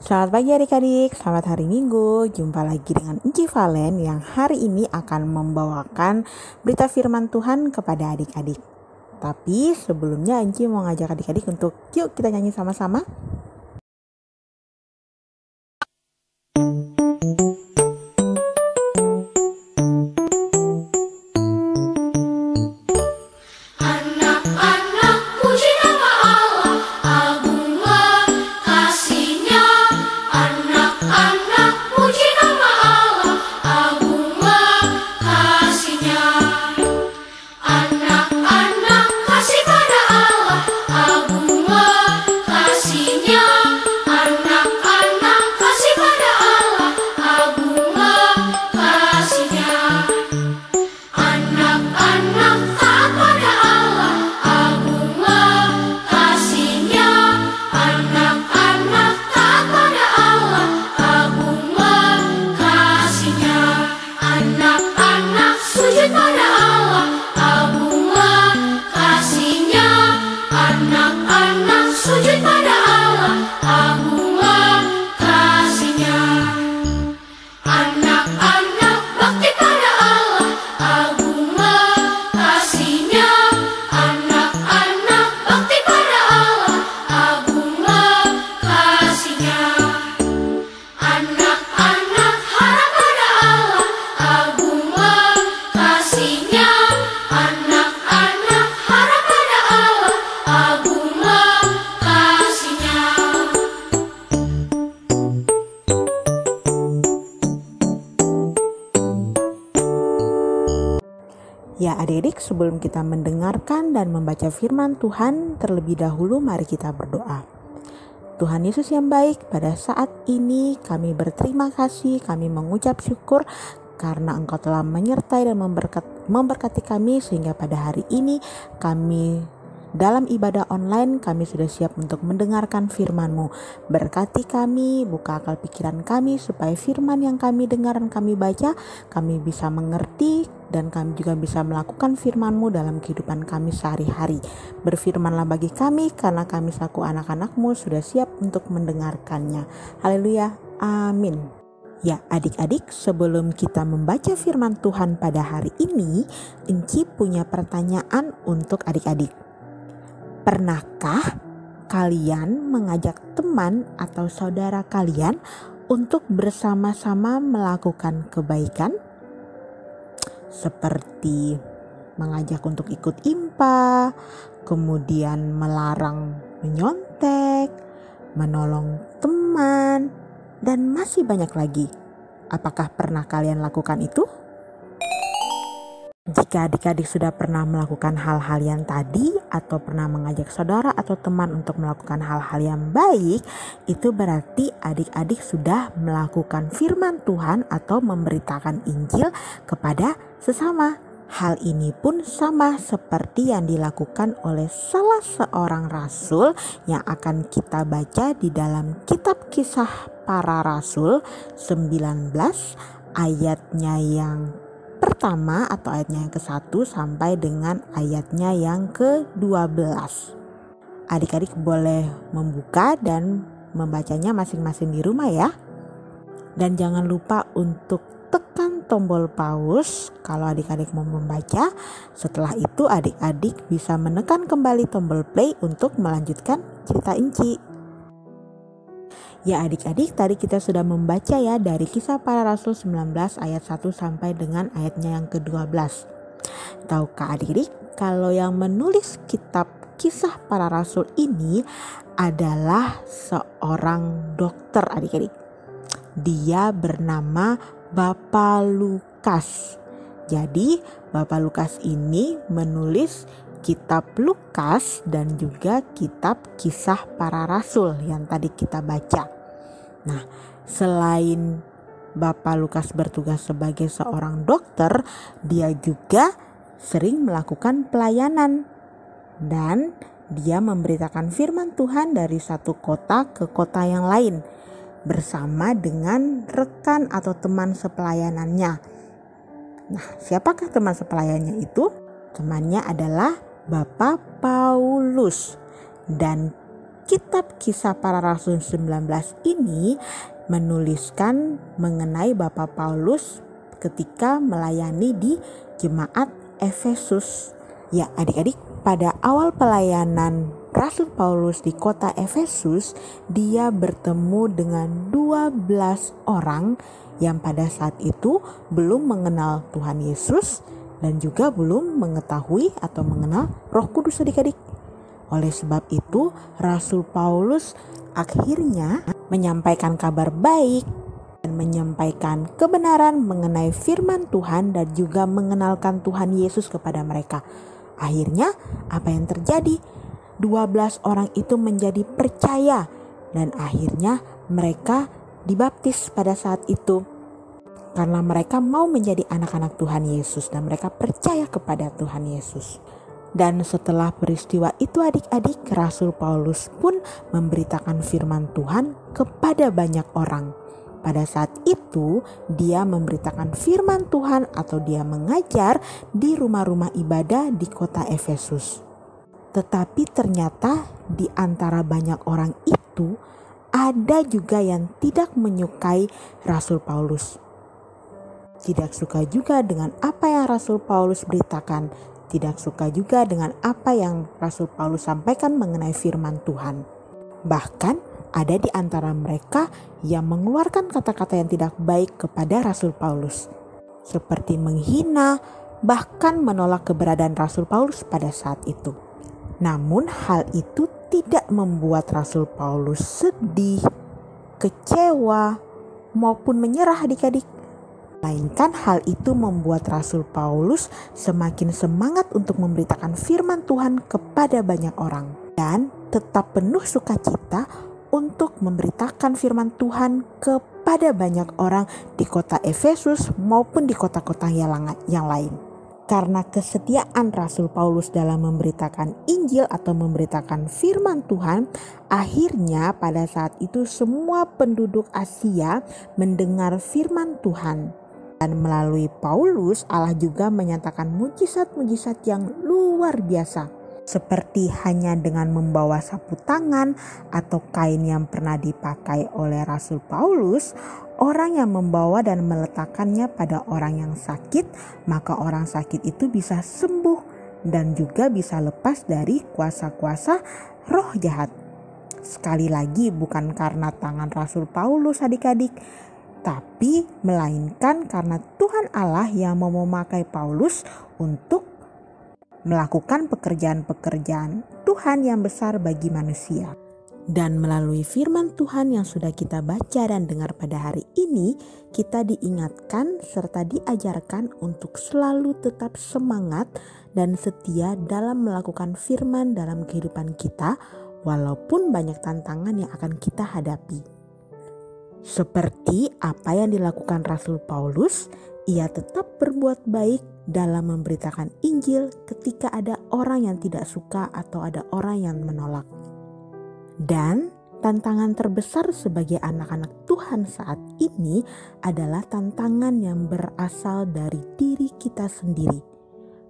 Selamat pagi adik-adik, selamat hari Minggu. Jumpa lagi dengan Enci Valen yang hari ini akan membawakan berita firman Tuhan kepada adik-adik. Tapi sebelumnya Enci mau ngajak adik-adik untuk yuk kita nyanyi sama-sama. Ya adik-adik, sebelum kita mendengarkan dan membaca firman Tuhan, terlebih dahulu mari kita berdoa. Tuhan Yesus yang baik, pada saat ini kami berterima kasih, kami mengucap syukur karena Engkau telah menyertai dan memberkati kami sehingga pada hari ini kami dalam ibadah online kami sudah siap untuk mendengarkan firman-Mu. Berkati kami, buka akal pikiran kami supaya firman yang kami dengar dan kami baca, kami bisa mengerti dan kami juga bisa melakukan firman-Mu dalam kehidupan kami sehari-hari. Berfirmanlah bagi kami karena kami selaku anak-anak-Mu sudah siap untuk mendengarkannya. Haleluya, amin. Ya adik-adik, sebelum kita membaca firman Tuhan pada hari ini, Enci punya pertanyaan untuk adik-adik. Pernahkah kalian mengajak teman atau saudara kalian untuk bersama-sama melakukan kebaikan? Seperti mengajak untuk ikut IMPA, kemudian melarang menyontek, menolong teman, dan masih banyak lagi. Apakah pernah kalian lakukan itu? Jika adik-adik sudah pernah melakukan hal-hal yang tadi atau pernah mengajak saudara atau teman untuk melakukan hal-hal yang baik, itu berarti adik-adik sudah melakukan firman Tuhan atau memberitakan Injil kepada sesama. Hal ini pun sama seperti yang dilakukan oleh salah seorang rasul yang akan kita baca di dalam kitab Kisah Para Rasul 19 ayatnya yang pertama atau ayatnya yang ke-1 sampai dengan ayatnya yang ke-12. Adik-adik boleh membuka dan membacanya masing-masing di rumah ya. Dan jangan lupa untuk tekan tombol pause kalau adik-adik mau membaca. Setelah itu adik-adik bisa menekan kembali tombol play untuk melanjutkan cerita Enci. Ya adik-adik, tadi kita sudah membaca ya dari Kisah Para Rasul 19 ayat 1 sampai dengan ayatnya yang ke-12. Tahukah adik-adik kalau yang menulis kitab Kisah Para Rasul ini adalah seorang dokter adik-adik. Dia bernama Bapak Lukas. Jadi Bapak Lukas ini menulis kitab Lukas dan juga kitab Kisah Para Rasul yang tadi kita baca. Nah, selain Bapak Lukas bertugas sebagai seorang dokter, dia juga sering melakukan pelayanan dan dia memberitakan firman Tuhan dari satu kota ke kota yang lain bersama dengan rekan atau teman sepelayanannya. Nah, siapakah teman sepelayannya itu? Temannya adalah Bapak Paulus. Dan kitab Kisah Para Rasul 19 ini menuliskan mengenai Bapak Paulus ketika melayani di jemaat Efesus. Ya adik-adik, pada awal pelayanan Rasul Paulus di kota Efesus, dia bertemu dengan 12 orang yang pada saat itu belum mengenal Tuhan Yesus dan juga belum mengetahui atau mengenal Roh Kudus adik-adik. Oleh sebab itu, Rasul Paulus akhirnya menyampaikan kabar baik dan menyampaikan kebenaran mengenai firman Tuhan dan juga mengenalkan Tuhan Yesus kepada mereka. Akhirnya, apa yang terjadi? 12 orang itu menjadi percaya dan akhirnya mereka dibaptis pada saat itu. Karena mereka mau menjadi anak-anak Tuhan Yesus dan mereka percaya kepada Tuhan Yesus. Dan setelah peristiwa itu adik-adik, Rasul Paulus pun memberitakan firman Tuhan kepada banyak orang. Pada saat itu dia memberitakan firman Tuhan atau dia mengajar di rumah-rumah ibadah di kota Efesus. Tetapi ternyata di antara banyak orang itu ada juga yang tidak menyukai Rasul Paulus. Tidak suka juga dengan apa yang Rasul Paulus beritakan. Tidak suka juga dengan apa yang Rasul Paulus sampaikan mengenai firman Tuhan. Bahkan ada di antara mereka yang mengeluarkan kata-kata yang tidak baik kepada Rasul Paulus. Seperti menghina, bahkan menolak keberadaan Rasul Paulus pada saat itu. Namun hal itu tidak membuat Rasul Paulus sedih, kecewa, maupun menyerah adik-adik. Melainkan hal itu membuat Rasul Paulus semakin semangat untuk memberitakan firman Tuhan kepada banyak orang. Dan tetap penuh sukacita untuk memberitakan firman Tuhan kepada banyak orang di kota Efesus maupun di kota-kota yang lain. Karena kesetiaan Rasul Paulus dalam memberitakan Injil atau memberitakan firman Tuhan, akhirnya pada saat itu semua penduduk Asia mendengar firman Tuhan. Dan melalui Paulus, Allah juga menyatakan mujizat-mujizat yang luar biasa. Seperti hanya dengan membawa sapu tangan atau kain yang pernah dipakai oleh Rasul Paulus, orang yang membawa dan meletakkannya pada orang yang sakit, maka orang sakit itu bisa sembuh dan juga bisa lepas dari kuasa-kuasa roh jahat. Sekali lagi bukan karena tangan Rasul Paulus adik-adik, tapi melainkan karena Tuhan Allah yang mau memakai Paulus untuk melakukan pekerjaan-pekerjaan Tuhan yang besar bagi manusia. Dan melalui firman Tuhan yang sudah kita baca dan dengar pada hari ini, kita diingatkan serta diajarkan untuk selalu tetap semangat dan setia dalam melakukan firman dalam kehidupan kita, walaupun banyak tantangan yang akan kita hadapi. Seperti apa yang dilakukan Rasul Paulus, ia tetap berbuat baik dalam memberitakan Injil ketika ada orang yang tidak suka atau ada orang yang menolak. Dan tantangan terbesar sebagai anak-anak Tuhan saat ini adalah tantangan yang berasal dari diri kita sendiri.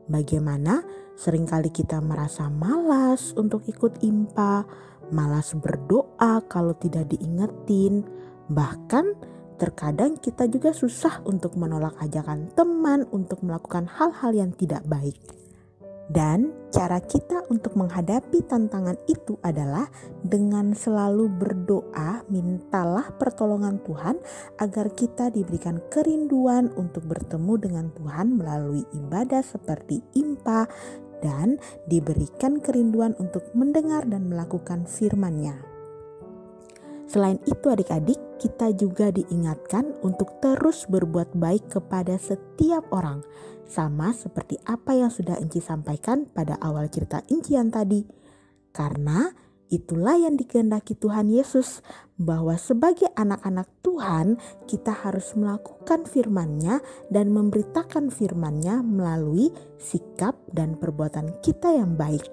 Bagaimana seringkali kita merasa malas untuk ikut IMPA, malas berdoa kalau tidak diingetin. Bahkan terkadang kita juga susah untuk menolak ajakan teman untuk melakukan hal-hal yang tidak baik. Dan cara kita untuk menghadapi tantangan itu adalah dengan selalu berdoa, mintalah pertolongan Tuhan agar kita diberikan kerinduan untuk bertemu dengan Tuhan melalui ibadah seperti IMPA dan diberikan kerinduan untuk mendengar dan melakukan firman-Nya. Selain itu adik-adik, kita juga diingatkan untuk terus berbuat baik kepada setiap orang. Sama seperti apa yang sudah Enci sampaikan pada awal cerita Encian tadi. Karena itulah yang dikehendaki Tuhan Yesus, bahwa sebagai anak-anak Tuhan kita harus melakukan firman-Nya dan memberitakan firman-Nya melalui sikap dan perbuatan kita yang baik.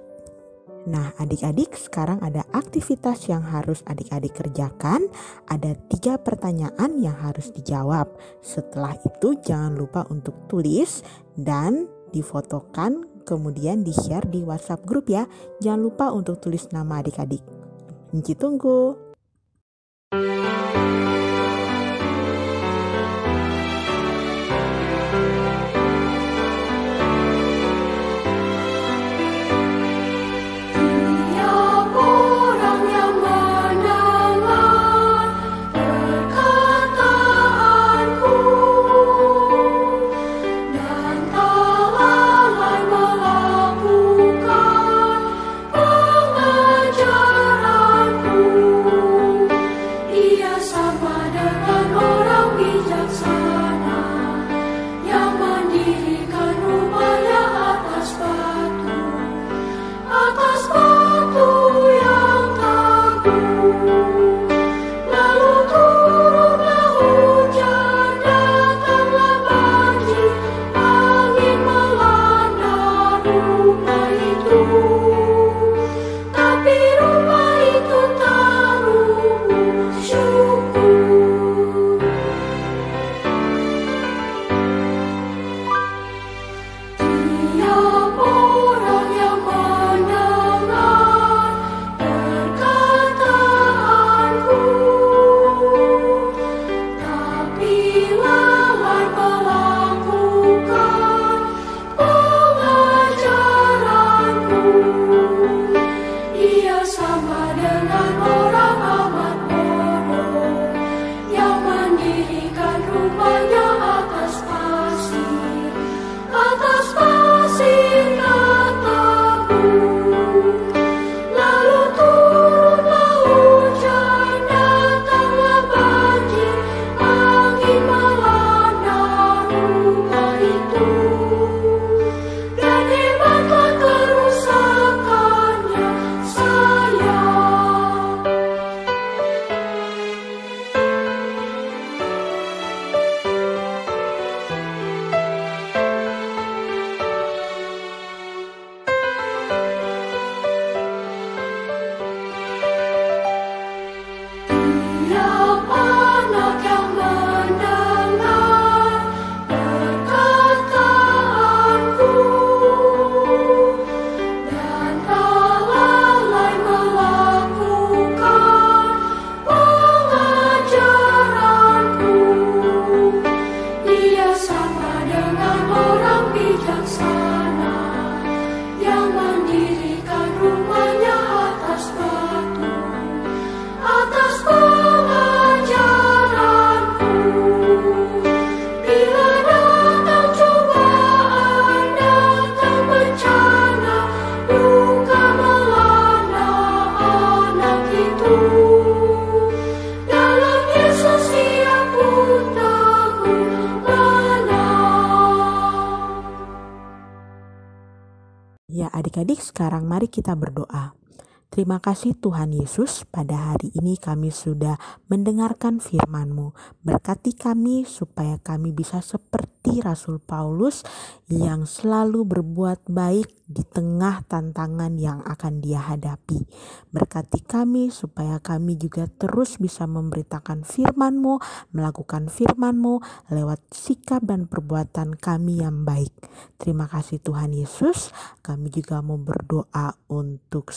Nah adik-adik, sekarang ada aktivitas yang harus adik-adik kerjakan. Ada 3 pertanyaan yang harus dijawab. Setelah itu jangan lupa untuk tulis dan difotokan, kemudian di-share di WhatsApp grup ya. Jangan lupa untuk tulis nama adik-adik. Inci tunggu. Ya adik-adik, sekarang mari kita berdoa. Terima kasih Tuhan Yesus, pada hari ini kami sudah mendengarkan firman-Mu. Berkati kami supaya kami bisa seperti Rasul Paulus yang selalu berbuat baik di tengah tantangan yang akan dia hadapi. Berkati kami supaya kami juga terus bisa memberitakan firman-Mu, melakukan firman-Mu lewat sikap dan perbuatan kami yang baik. Terima kasih Tuhan Yesus. Kami juga mau berdoa untuk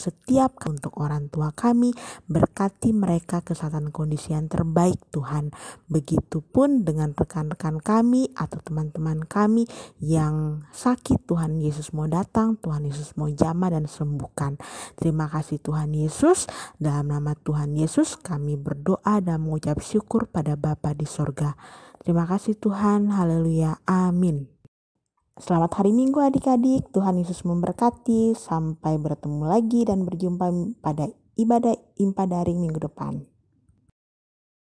untuk orang tua kami, berkati mereka kesehatan kondisi yang terbaik Tuhan. Begitupun dengan rekan-rekan kami atau teman-teman kami yang sakit, Tuhan Yesus mau datang, Tuhan Yesus mau jamah dan sembuhkan. Terima kasih Tuhan Yesus. Dalam nama Tuhan Yesus kami berdoa dan mengucap syukur pada Bapa di sorga. Terima kasih Tuhan. Haleluya. Amin. Selamat hari Minggu adik-adik, Tuhan Yesus memberkati. Sampai bertemu lagi dan berjumpa pada ibadah impa daring minggu depan.